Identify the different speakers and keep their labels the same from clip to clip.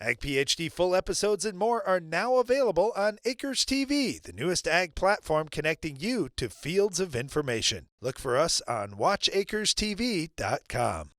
Speaker 1: Ag PhD full episodes and more are now available on Acres TV, the newest ag platform connecting you to fields of information. Look for us on watchacrestv.com.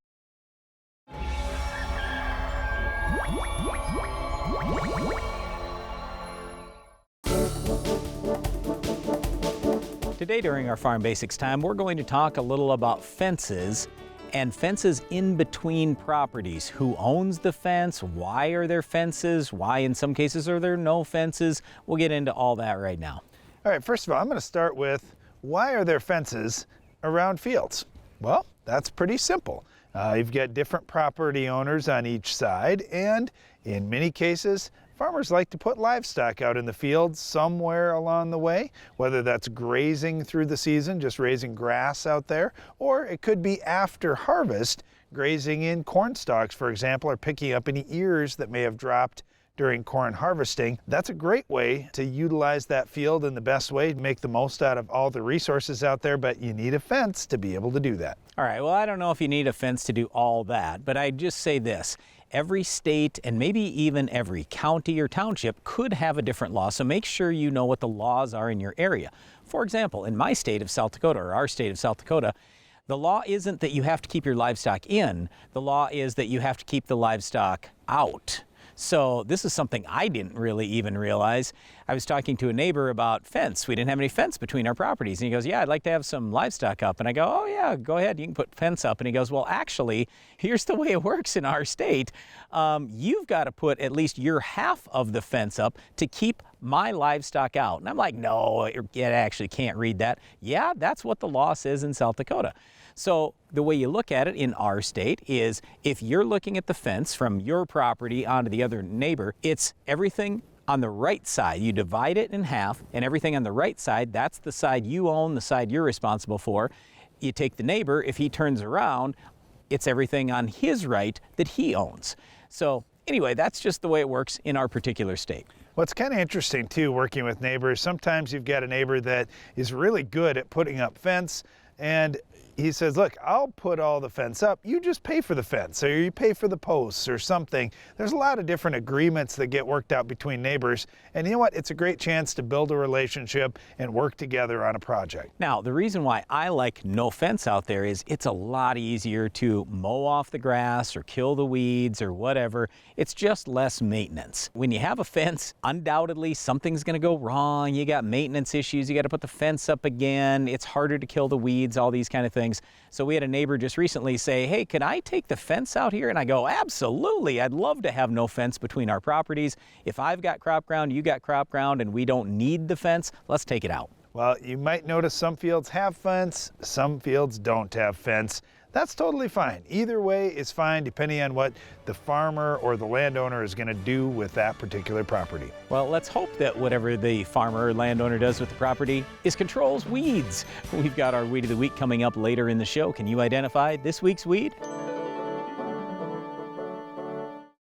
Speaker 2: Today during our Farm Basics time, we're going to talk a little about fences and fences in between properties. Who owns the fence? Why are there fences? Why in some cases are there no fences? We'll get into all that right now.
Speaker 1: All right, first of all, I'm going to start with why are there fences around fields? Well, that's pretty simple. You've got different property owners on each side, and in many cases, farmers like to put livestock out in the field somewhere along the way, whether that's grazing through the season, just raising grass out there, or it could be after harvest, grazing in corn stalks, for example, or picking up any ears that may have dropped during corn harvesting. That's a great way to utilize that field in the best way, to make the most out of all the resources out there, but you need a fence to be able to do that.
Speaker 2: All right, well, I don't know if you need a fence to do all that, but I'd just say this. Every state and maybe even every county or township could have a different law, so make sure you know what the laws are in your area. For example, in my state of South Dakota, or our state of South Dakota, the law isn't that you have to keep your livestock in. The law is that you have to keep the livestock out. So this is something I didn't really even realize. I was talking to a neighbor about fence. We didn't have any fence between our properties. And he goes, yeah, I'd like to have some livestock up. And I go, oh yeah, go ahead, you can put fence up. And he goes, well, actually, here's the way it works in our state. You've got to put at least your half of the fence up to keep my livestock out. And I'm like, no, it actually can't read that. Yeah, that's what the law says in South Dakota. So the way you look at it in our state is if you're looking at the fence from your property onto the other neighbor, it's everything on the right side. You divide it in half, and everything on the right side, that's the side you own, the side you're responsible for. You take the neighbor, if he turns around, it's everything on his right that he owns. So anyway, that's just the way it works in our particular state.
Speaker 1: Well, it's kind of interesting too, working with neighbors. Sometimes you've got a neighbor that is really good at putting up fence, and he says, look, I'll put all the fence up. You just pay for the fence, or you pay for the posts or something. There's a lot of different agreements that get worked out between neighbors. And you know what? It's a great chance to build a relationship and work together on a project.
Speaker 2: Now, the reason why I like no fence out there is it's a lot easier to mow off the grass or kill the weeds or whatever. It's just less maintenance. When you have a fence, undoubtedly something's going to go wrong. You got maintenance issues. You got to put the fence up again. It's harder to kill the weeds, all these kind of things. So we had a neighbor just recently say, hey, can I take the fence out here? And I go, absolutely. I'd love to have no fence between our properties. If I've got crop ground, you got crop ground, and we don't need the fence, let's take it out.
Speaker 1: Well, you might notice some fields have fence, some fields don't have fence. That's totally fine. Either way is fine, depending on what the farmer or the landowner is going to do with that particular property.
Speaker 2: Well, let's hope that whatever the farmer or landowner does with the property controls weeds. We've got our Weed of the Week coming up later in the show. Can you identify this week's weed?